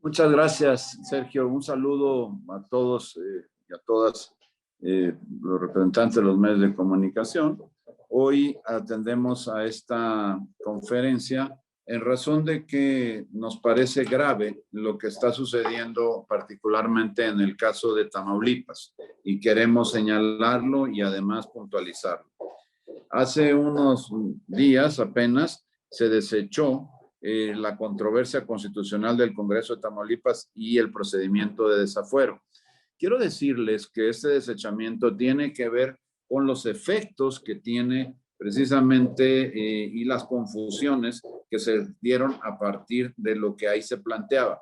Muchas gracias, Sergio. Un saludo a todos y a todas los representantes de los medios de comunicación. Hoy atendemos a esta conferencia en razón de que nos parece grave lo que está sucediendo particularmente en el caso de Tamaulipas y queremos señalarlo y además puntualizarlo. Hace unos días apenas se desechó la controversia constitucional del Congreso de Tamaulipas y el procedimiento de desafuero. Quiero decirles que este desechamiento tiene que ver con los efectos que tiene precisamente y las confusiones que se dieron a partir de lo que ahí se planteaba.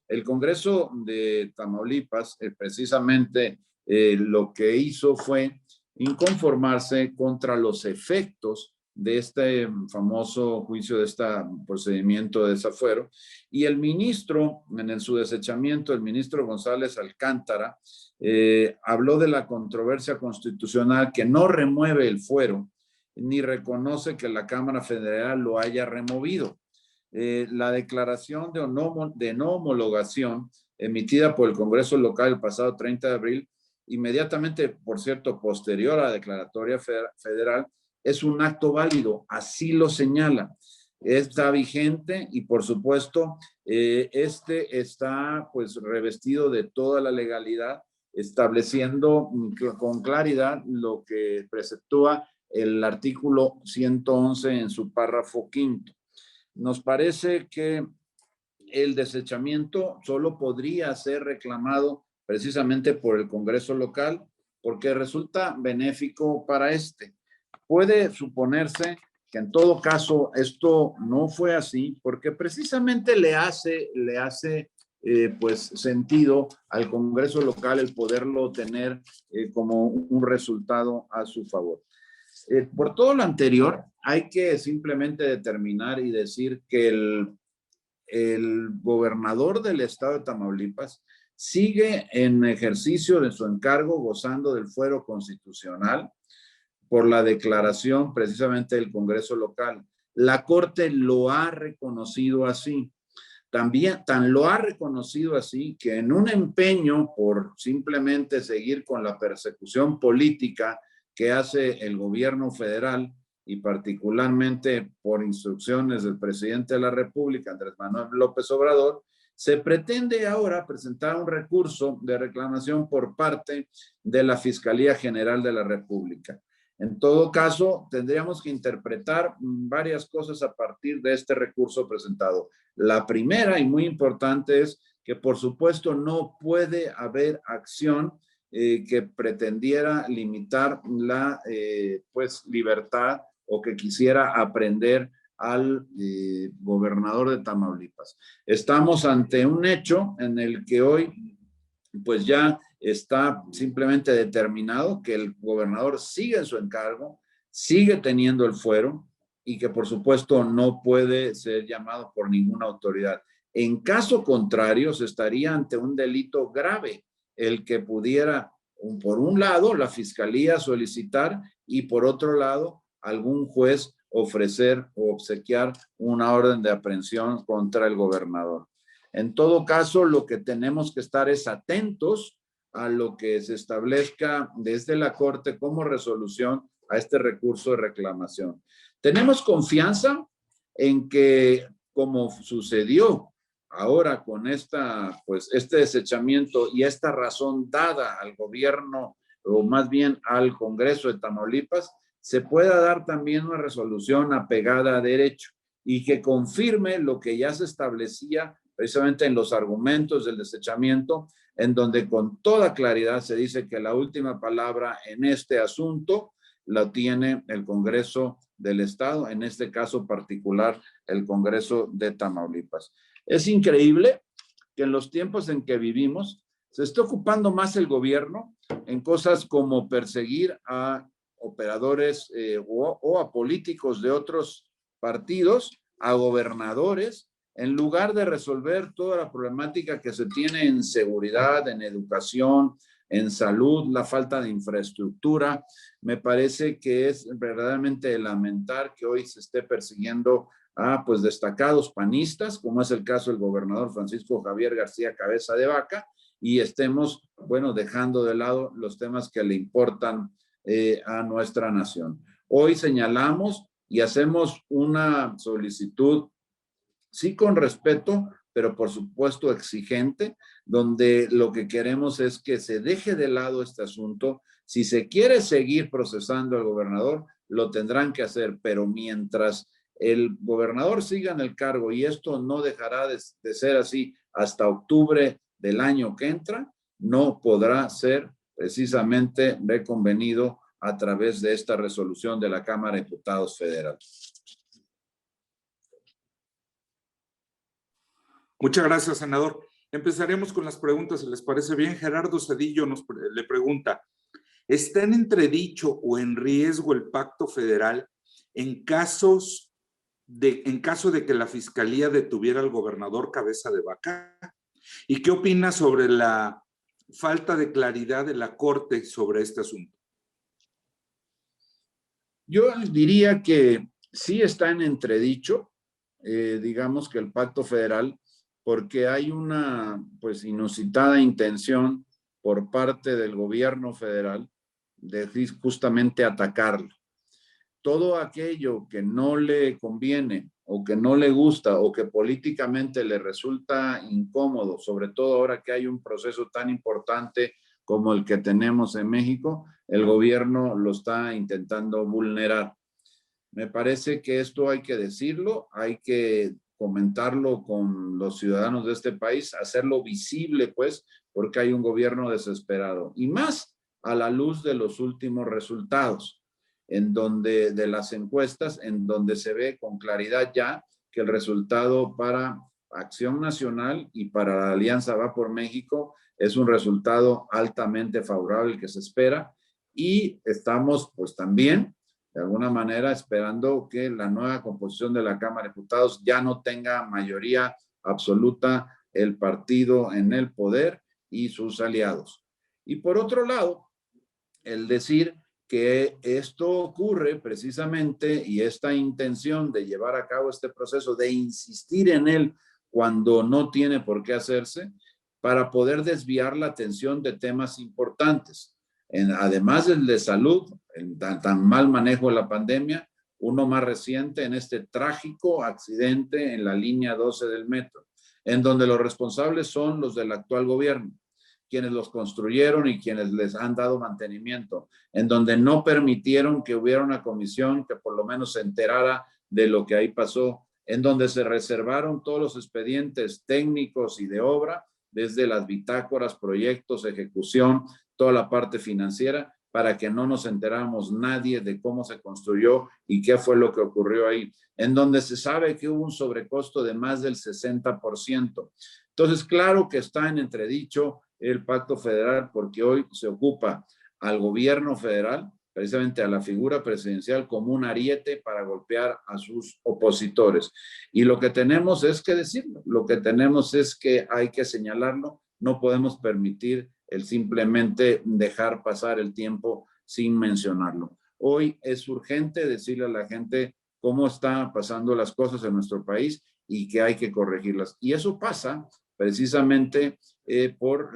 El Congreso de Tamaulipas precisamente lo que hizo fue inconformarse contra los efectos de este famoso juicio, de este procedimiento de desafuero, y el ministro, en su desechamiento, el ministro González Alcántara, habló de la controversia constitucional que no remueve el fuero, ni reconoce que la Cámara Federal lo haya removido. La declaración de no homologación emitida por el Congreso local el pasado 30 de abril, inmediatamente, por cierto, posterior a la declaratoria federal, es un acto válido, así lo señala. Está vigente y, por supuesto, este está pues revestido de toda la legalidad, estableciendo con claridad lo que preceptúa el artículo 111 en su párrafo quinto. Nos parece que el desechamiento solo podría ser reclamado precisamente por el Congreso local porque resulta benéfico para este. Puede suponerse que en todo caso esto no fue así porque precisamente le hace pues sentido al Congreso local el poderlo tener como un resultado a su favor. Por todo lo anterior, hay que simplemente determinar y decir que el gobernador del estado de Tamaulipas sigue en ejercicio de su encargo, gozando del fuero constitucional por la declaración precisamente del Congreso local. La Corte lo ha reconocido así. También tan lo ha reconocido así que en un empeño por simplemente seguir con la persecución política que hace el gobierno federal y particularmente por instrucciones del presidente de la República, Andrés Manuel López Obrador, se pretende ahora presentar un recurso de reclamación por parte de la Fiscalía General de la República. En todo caso, tendríamos que interpretar varias cosas a partir de este recurso presentado. La primera y muy importante es que, por supuesto, no puede haber acción que pretendiera limitar la pues, libertad o que quisiera aprehender al gobernador de Tamaulipas. Estamos ante un hecho en el que hoy pues ya está simplemente determinado que el gobernador sigue en su encargo, sigue teniendo el fuero y que por supuesto no puede ser llamado por ninguna autoridad. En caso contrario, se estaría ante un delito grave el que pudiera, por un lado, la fiscalía solicitar y por otro lado, algún juez ofrecer o obsequiar una orden de aprehensión contra el gobernador. En todo caso, lo que tenemos que estar es atentos a lo que se establezca desde la Corte como resolución a este recurso de reclamación. Tenemos confianza en que, como sucedió ahora con este desechamiento y esta razón dada al gobierno, o más bien al Congreso de Tamaulipas, se pueda dar también una resolución apegada a derecho y que confirme lo que ya se establecía precisamente en los argumentos del desechamiento, en donde con toda claridad se dice que la última palabra en este asunto la tiene el Congreso del Estado, en este caso particular el Congreso de Tamaulipas. Es increíble que en los tiempos en que vivimos se esté ocupando más el gobierno en cosas como perseguir a operadores o a políticos de otros partidos, a gobernadores, en lugar de resolver toda la problemática que se tiene en seguridad, en educación, en salud, la falta de infraestructura. Me parece que es verdaderamente de lamentar que hoy se esté persiguiendo a pues destacados panistas, como es el caso del gobernador Francisco Javier García Cabeza de Vaca, y estemos, bueno, dejando de lado los temas que le importan a nuestra nación. Hoy señalamos y hacemos una solicitud, sí con respeto, pero por supuesto exigente, donde lo que queremos es que se deje de lado este asunto. Si se quiere seguir procesando al gobernador, lo tendrán que hacer, pero mientras el gobernador siga en el cargo, y esto no dejará de ser así hasta octubre del año que entra, no podrá ser precisamente reconvenido a través de esta resolución de la Cámara de Diputados Federal. Muchas gracias, senador. Empezaremos con las preguntas, si les parece bien. Gerardo Cedillo le pregunta, ¿está en entredicho o en riesgo el pacto federal en caso de que la Fiscalía detuviera al gobernador Cabeza de Vaca? ¿Y qué opina sobre la falta de claridad de la Corte sobre este asunto? Yo diría que sí está en entredicho, digamos que el pacto federal, porque hay una pues inusitada intención por parte del gobierno federal de justamente atacarlo. Todo aquello que no le conviene o que no le gusta o que políticamente le resulta incómodo, sobre todo ahora que hay un proceso tan importante como el que tenemos en México, el gobierno lo está intentando vulnerar. Me parece que esto hay que decirlo, hay que comentarlo con los ciudadanos de este país, hacerlo visible, pues, porque hay un gobierno desesperado. Y más a la luz de los últimos resultados, en donde, de las encuestas, en donde se ve con claridad ya que el resultado para Acción Nacional y para la Alianza Va por México es un resultado altamente favorable que se espera, y estamos pues también de alguna manera esperando que la nueva composición de la Cámara de Diputados ya no tenga mayoría absoluta el partido en el poder y sus aliados. Y por otro lado, el decir que esto ocurre precisamente, y esta intención de llevar a cabo este proceso, de insistir en él cuando no tiene por qué hacerse, para poder desviar la atención de temas importantes. Además del de salud, el tan mal manejo de la pandemia, uno más reciente en este trágico accidente en la línea 12 del metro, en donde los responsables son los del actual gobierno, quienes los construyeron y quienes les han dado mantenimiento, en donde no permitieron que hubiera una comisión que por lo menos se enterara de lo que ahí pasó, en donde se reservaron todos los expedientes técnicos y de obra, desde las bitácoras, proyectos, ejecución, toda la parte financiera, para que no nos enteráramos nadie de cómo se construyó y qué fue lo que ocurrió ahí, en donde se sabe que hubo un sobrecosto de más del 60%. Entonces, claro que está en entredicho el pacto federal, porque hoy se ocupa al gobierno federal, precisamente a la figura presidencial, como un ariete para golpear a sus opositores. Y lo que tenemos es que decirlo, lo que tenemos es que hay que señalarlo, no podemos permitir el simplemente dejar pasar el tiempo sin mencionarlo. Hoy es urgente decirle a la gente cómo están pasando las cosas en nuestro país y que hay que corregirlas. Y eso pasa precisamente por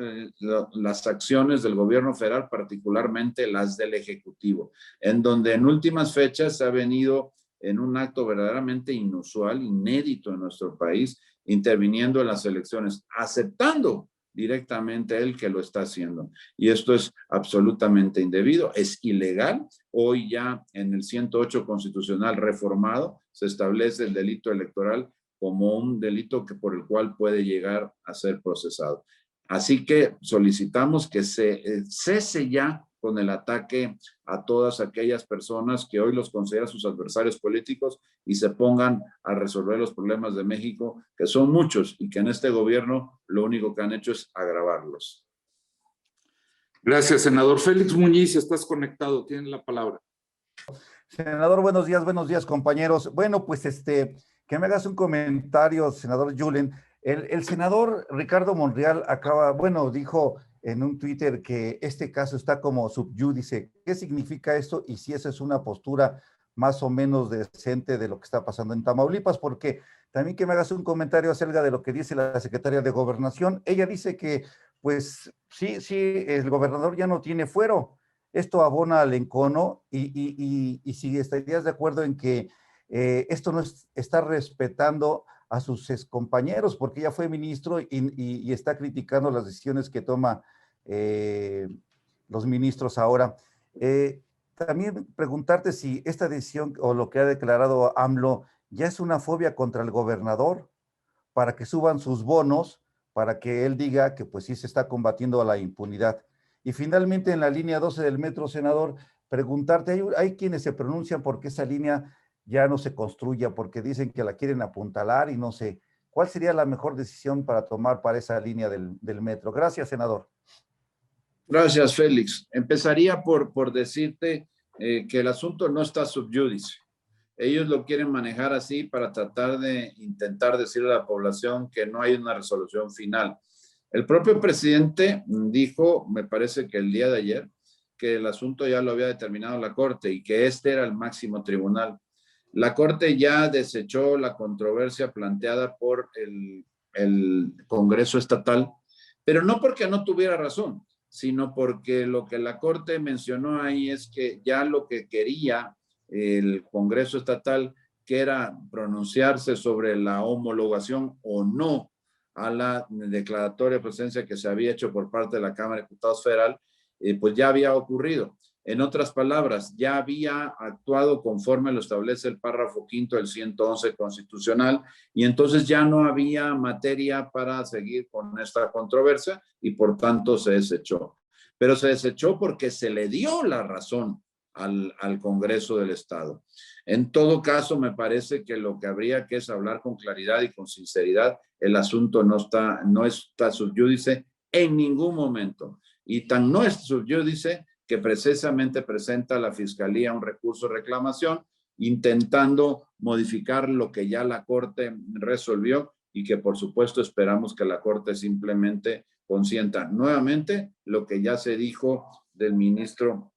las acciones del gobierno federal, particularmente las del Ejecutivo, en donde en últimas fechas se ha venido en un acto verdaderamente inusual, inédito en nuestro país, interviniendo en las elecciones, aceptando directamente él que lo está haciendo. Y esto es absolutamente indebido, es ilegal. Hoy ya en el 108 constitucional reformado se establece el delito electoral como un delito por el cual puede llegar a ser procesado. Así que solicitamos que se cese ya con el ataque a todas aquellas personas que hoy los consideran sus adversarios políticos y se pongan a resolver los problemas de México, que son muchos y que en este gobierno lo único que han hecho es agravarlos. Gracias, senador. Félix Muñiz, estás conectado, tienes la palabra. Senador, buenos días, compañeros. Bueno, pues que me hagas un comentario, senador Julen. El senador Ricardo Monreal dijo en un Twitter que este caso está como sub judice. ¿Qué significa esto? Y si esa es una postura más o menos decente de lo que está pasando en Tamaulipas, porque también que me hagas un comentario acerca de lo que dice la secretaria de Gobernación. Ella dice que, pues, sí, el gobernador ya no tiene fuero. Esto abona al encono y si estarías de acuerdo en que esto no está respetando a sus excompañeros, porque ya fue ministro y está criticando las decisiones que toma los ministros ahora. También preguntarte si esta decisión o lo que ha declarado AMLO ya es una fobia contra el gobernador para que suban sus bonos, para que él diga que pues sí se está combatiendo a la impunidad. Y finalmente en la línea 12 del metro, senador, preguntarte, hay quienes se pronuncian porque esa línea ya no se construya, porque dicen que la quieren apuntalar y no sé. ¿Cuál sería la mejor decisión para tomar para esa línea del metro? Gracias, senador. Gracias, Félix. Empezaría por decirte que el asunto no está sub judice. Ellos lo quieren manejar así para tratar de intentar decirle a la población que no hay una resolución final. El propio presidente dijo, me parece que el día de ayer, que el asunto ya lo había determinado la Corte y que este era el máximo tribunal. La Corte ya desechó la controversia planteada por el Congreso Estatal, pero no porque no tuviera razón, sino porque lo que la Corte mencionó ahí es que ya lo que quería el Congreso Estatal, que era pronunciarse sobre la homologación o no a la declaratoria de presencia que se había hecho por parte de la Cámara de Diputados Federal, pues ya había ocurrido. En otras palabras, ya había actuado conforme lo establece el párrafo quinto del 111 constitucional y entonces ya no había materia para seguir con esta controversia y por tanto se desechó. Pero se desechó porque se le dio la razón al Congreso del Estado. En todo caso, me parece que lo que habría que es hablar con claridad y con sinceridad. El asunto no está sub judice en ningún momento. Y tan no es sub judice que precisamente presenta la Fiscalía un recurso de reclamación intentando modificar lo que ya la Corte resolvió y que por supuesto esperamos que la Corte simplemente consienta nuevamente lo que ya se dijo del ministro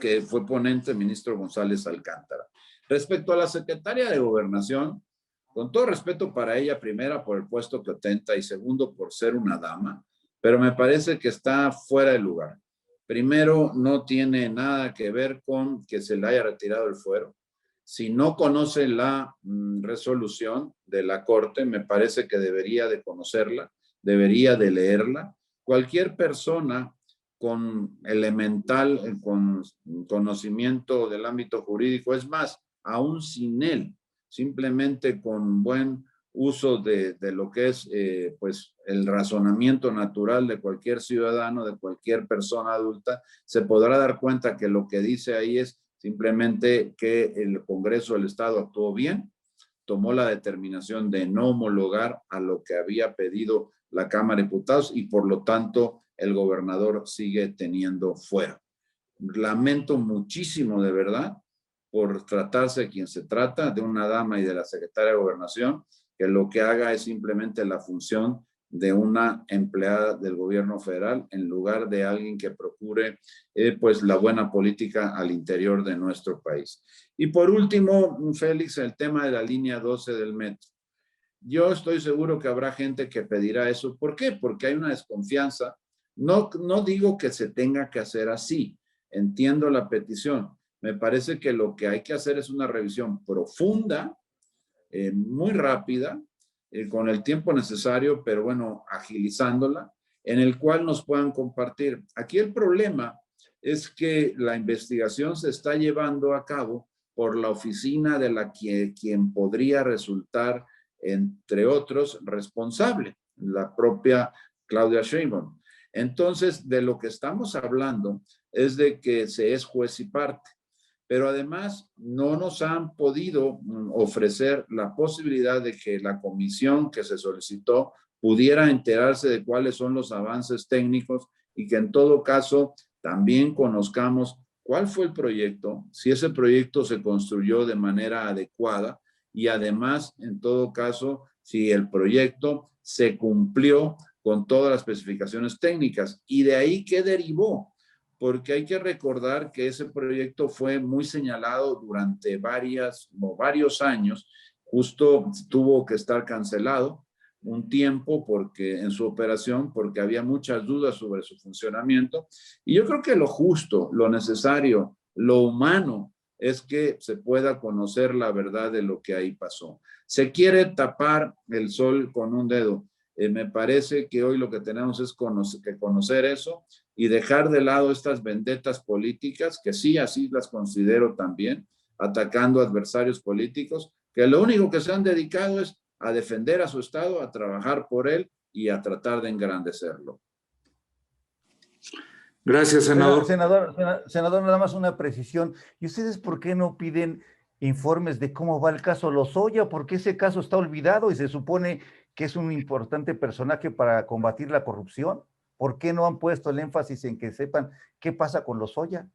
que fue ponente, el ministro González Alcántara. Respecto a la secretaria de Gobernación, con todo respeto para ella, primera por el puesto que ostenta y segundo por ser una dama, pero me parece que está fuera de lugar. Primero, no tiene nada que ver con que se le haya retirado el fuero. Si no conoce la resolución de la Corte, me parece que debería de conocerla, debería de leerla. Cualquier persona con elemental con conocimiento del ámbito jurídico, es más, aún sin él, simplemente con buen uso de lo que es pues el razonamiento natural de cualquier ciudadano, de cualquier persona adulta, se podrá dar cuenta que lo que dice ahí es simplemente que el Congreso del Estado actuó bien, tomó la determinación de no homologar a lo que había pedido la Cámara de Diputados y por lo tanto el gobernador sigue teniendo fuero. Lamento muchísimo de verdad por tratarse de quien se trata, de una dama y de la secretaria de Gobernación, que lo que haga es simplemente la función de una empleada del gobierno federal en lugar de alguien que procure pues la buena política al interior de nuestro país. Y por último, Félix, el tema de la línea 12 del metro. Yo estoy seguro que habrá gente que pedirá eso. ¿Por qué? Porque hay una desconfianza. No digo que se tenga que hacer así. Entiendo la petición. Me parece que lo que hay que hacer es una revisión profunda, muy rápida, con el tiempo necesario, pero bueno, agilizándola, en el cual nos puedan compartir. Aquí el problema es que la investigación se está llevando a cabo por la oficina de quien podría resultar, entre otros, responsable, la propia Claudia Sheinbaum. Entonces, de lo que estamos hablando es de que se es juez y parte, pero además no nos han podido ofrecer la posibilidad de que la comisión que se solicitó pudiera enterarse de cuáles son los avances técnicos y que en todo caso también conozcamos cuál fue el proyecto, si ese proyecto se construyó de manera adecuada y además, en todo caso, si el proyecto se cumplió con todas las especificaciones técnicas. Y de ahí, ¿qué derivó? porque hay que recordar que ese proyecto fue muy señalado durante varios años. Justo tuvo que estar cancelado un tiempo porque en su operación, porque había muchas dudas sobre su funcionamiento. Y yo creo que lo justo, lo necesario, lo humano es que se pueda conocer la verdad de lo que ahí pasó. Se quiere tapar el sol con un dedo. Me parece que hoy lo que tenemos es conocer eso y dejar de lado estas vendetas políticas, que sí, así las considero también, atacando adversarios políticos, que lo único que se han dedicado es a defender a su Estado, a trabajar por él y a tratar de engrandecerlo. Gracias, senador. Senador, nada más una precisión. ¿Y ustedes por qué no piden informes de cómo va el caso Lozoya? Porque ese caso está olvidado y se supone que es un importante personaje para combatir la corrupción. ¿Por qué no han puesto el énfasis en que sepan qué pasa con Lozoya?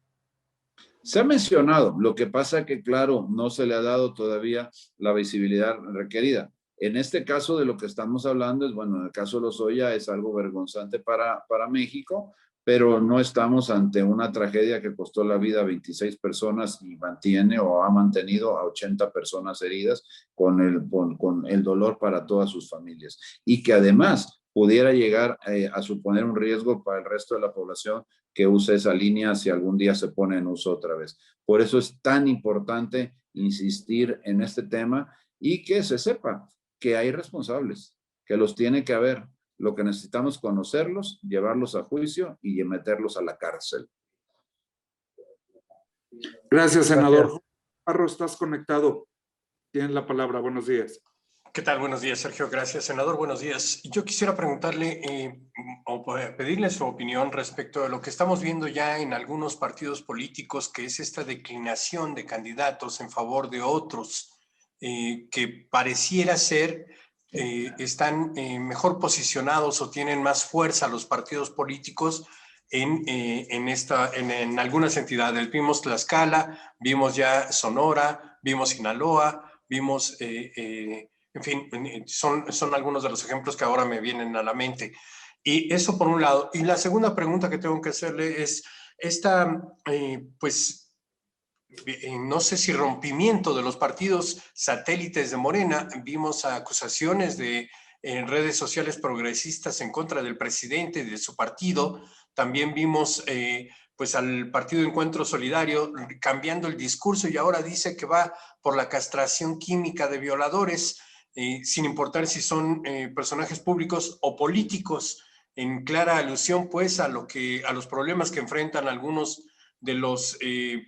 Se ha mencionado, lo que pasa que, claro, no se le ha dado todavía la visibilidad requerida. En este caso de lo que estamos hablando es, bueno, en el caso Lozoya es algo vergonzante para México, pero no estamos ante una tragedia que costó la vida a 26 personas y mantiene o ha mantenido a 80 personas heridas con el dolor para todas sus familias. Y que además pudiera llegar a suponer un riesgo para el resto de la población que use esa línea si algún día se pone en uso otra vez. Por eso es tan importante insistir en este tema y que se sepa que hay responsables, que los tiene que haber. Lo que necesitamos es conocerlos, llevarlos a juicio y meterlos a la cárcel. Gracias, senador. Gracias. Parro, estás conectado. Tienes la palabra. Buenos días. ¿Qué tal? Buenos días, Sergio. Gracias, senador. Buenos días. Yo quisiera preguntarle o pedirle su opinión respecto a lo que estamos viendo ya en algunos partidos políticos, que es esta declinación de candidatos en favor de otros, que pareciera ser están mejor posicionados o tienen más fuerza los partidos políticos en algunas entidades. Vimos Tlaxcala, vimos ya Sonora, vimos Sinaloa, vimos... en fin, son algunos de los ejemplos que ahora me vienen a la mente. Y eso por un lado. Y la segunda pregunta que tengo que hacerle es no sé si rompimiento de los partidos satélites de Morena. Vimos acusaciones en redes sociales progresistas en contra del presidente y de su partido. También vimos al Partido Encuentro Solidario cambiando el discurso y ahora dice que va por la castración química de violadores. Sin importar si son personajes públicos o políticos, en clara alusión pues a los problemas que enfrentan algunos de los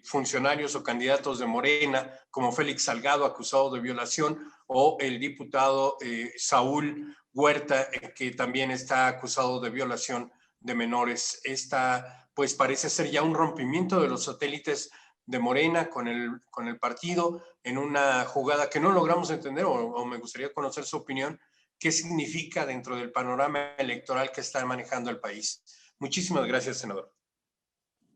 funcionarios o candidatos de Morena, como Félix Salgado, acusado de violación, o el diputado Saúl Huerta, que también está acusado de violación de menores. Pues parece ser ya un rompimiento de los satélites de Morena con el partido, en una jugada que no logramos entender, o me gustaría conocer su opinión, qué significa dentro del panorama electoral que está manejando el país. Muchísimas gracias, senador.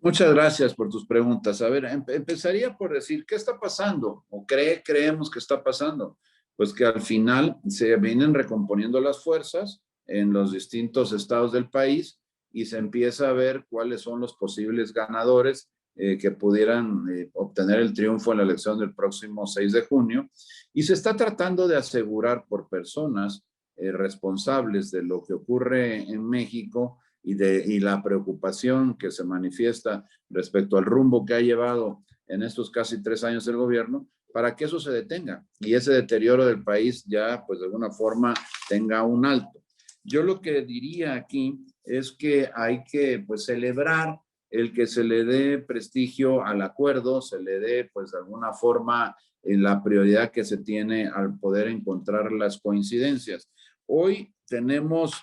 Muchas gracias por tus preguntas. A ver, empezaría por decir, ¿qué está pasando? ¿O creemos que está pasando? Pues que al final se vienen recomponiendo las fuerzas en los distintos estados del país y se empieza a ver cuáles son los posibles ganadores que pudieran obtener el triunfo en la elección del próximo 6 de junio. Y se está tratando de asegurar por personas responsables de lo que ocurre en México y la preocupación que se manifiesta respecto al rumbo que ha llevado en estos casi 3 años el gobierno, para que eso se detenga y ese deterioro del país ya, pues de alguna forma, tenga un alto. Yo lo que diría aquí es que hay que, pues, celebrar el que se le dé prestigio al acuerdo, se le dé, pues, de alguna forma, la prioridad que se tiene al poder encontrar las coincidencias. Hoy tenemos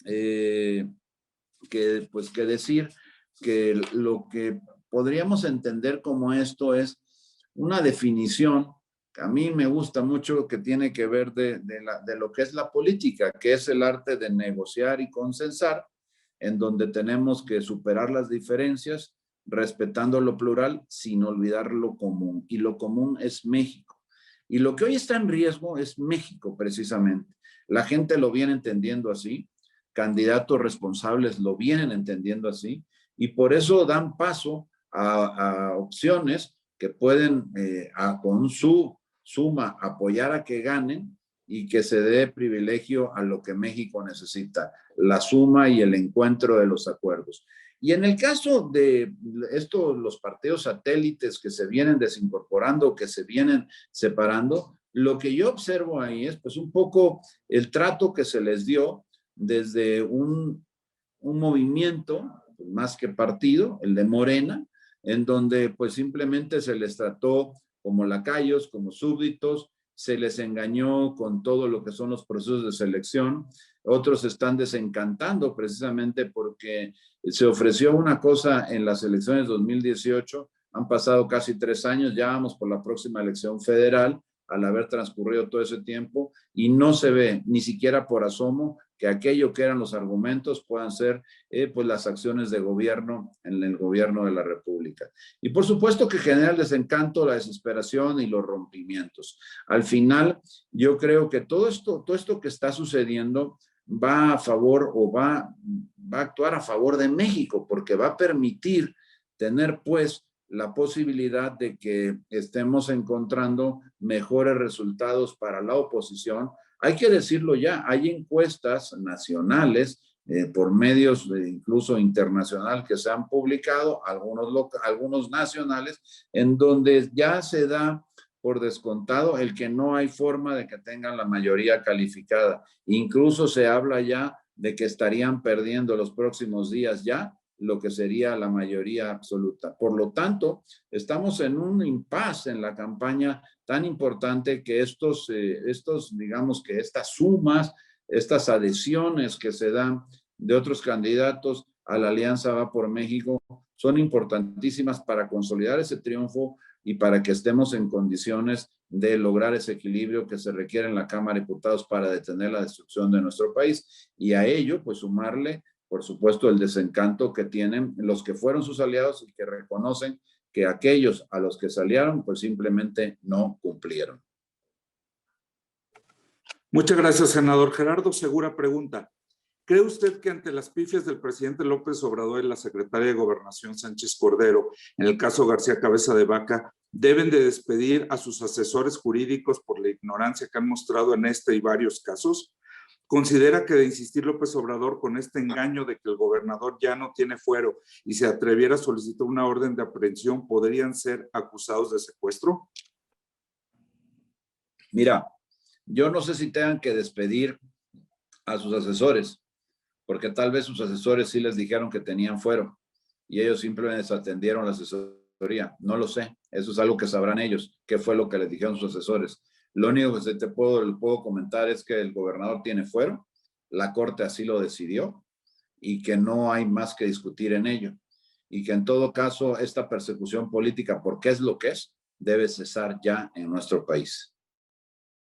que decir que lo que podríamos entender como esto es una definición que a mí me gusta mucho, que tiene que ver de lo que es la política, que es el arte de negociar y consensar, en donde tenemos que superar las diferencias, respetando lo plural, sin olvidar lo común. Y lo común es México. Y lo que hoy está en riesgo es México, precisamente. La gente lo viene entendiendo así, candidatos responsables lo vienen entendiendo así, y por eso dan paso a opciones que pueden con su suma apoyar a que ganen y que se dé privilegio a lo que México necesita, la suma y el encuentro de los acuerdos. Y en el caso de los partidos satélites que se vienen desincorporando, que se vienen separando, lo que yo observo ahí es pues un poco el trato que se les dio desde un movimiento, más que partido, el de Morena, en donde pues simplemente se les trató como lacayos, como súbditos, se les engañó con todo lo que son los procesos de selección. Otros están desencantando precisamente porque se ofreció una cosa en las elecciones 2018, han pasado casi 3 años, ya vamos por la próxima elección federal, al haber transcurrido todo ese tiempo, y no se ve ni siquiera por asomo que aquello que eran los argumentos puedan ser pues las acciones de gobierno en el gobierno de la República. Y por supuesto que genera el desencanto, la desesperación y los rompimientos. Al final, yo creo que todo esto que está sucediendo va a favor o va a actuar a favor de México, porque va a permitir tener pues la posibilidad de que estemos encontrando mejores resultados para la oposición. Hay que decirlo ya, hay encuestas nacionales por medios incluso internacional que se han publicado, algunos nacionales, en donde ya se da por descontado el que no hay forma de que tengan la mayoría calificada. Incluso se habla ya de que estarían perdiendo los próximos días ya lo que sería la mayoría absoluta. Por lo tanto, estamos en un impasse en la campaña tan importante que digamos que estas sumas, estas adhesiones que se dan de otros candidatos a la Alianza Va por México son importantísimas para consolidar ese triunfo y para que estemos en condiciones de lograr ese equilibrio que se requiere en la Cámara de Diputados para detener la destrucción de nuestro país. Y a ello, pues sumarle, por supuesto, el desencanto que tienen los que fueron sus aliados y que reconocen que aquellos a los que se aliaron, pues simplemente no cumplieron. Muchas gracias, senador. Gerardo Segura pregunta, ¿cree usted que ante las pifias del presidente López Obrador y la secretaria de Gobernación Sánchez Cordero, en el caso García Cabeza de Vaca, deben de despedir a sus asesores jurídicos por la ignorancia que han mostrado en este y varios casos? ¿Considera que de insistir López Obrador con este engaño de que el gobernador ya no tiene fuero y se atreviera a solicitar una orden de aprehensión, podrían ser acusados de secuestro? Mira, yo no sé si tengan que despedir a sus asesores, porque tal vez sus asesores sí les dijeron que tenían fuero y ellos simplemente desatendieron la asesoría. No lo sé, eso es algo que sabrán ellos, qué fue lo que les dijeron sus asesores. Lo único que le puedo comentar es que el gobernador tiene fuero, la Corte así lo decidió y que no hay más que discutir en ello. Y que en todo caso esta persecución política, porque es lo que es, debe cesar ya en nuestro país.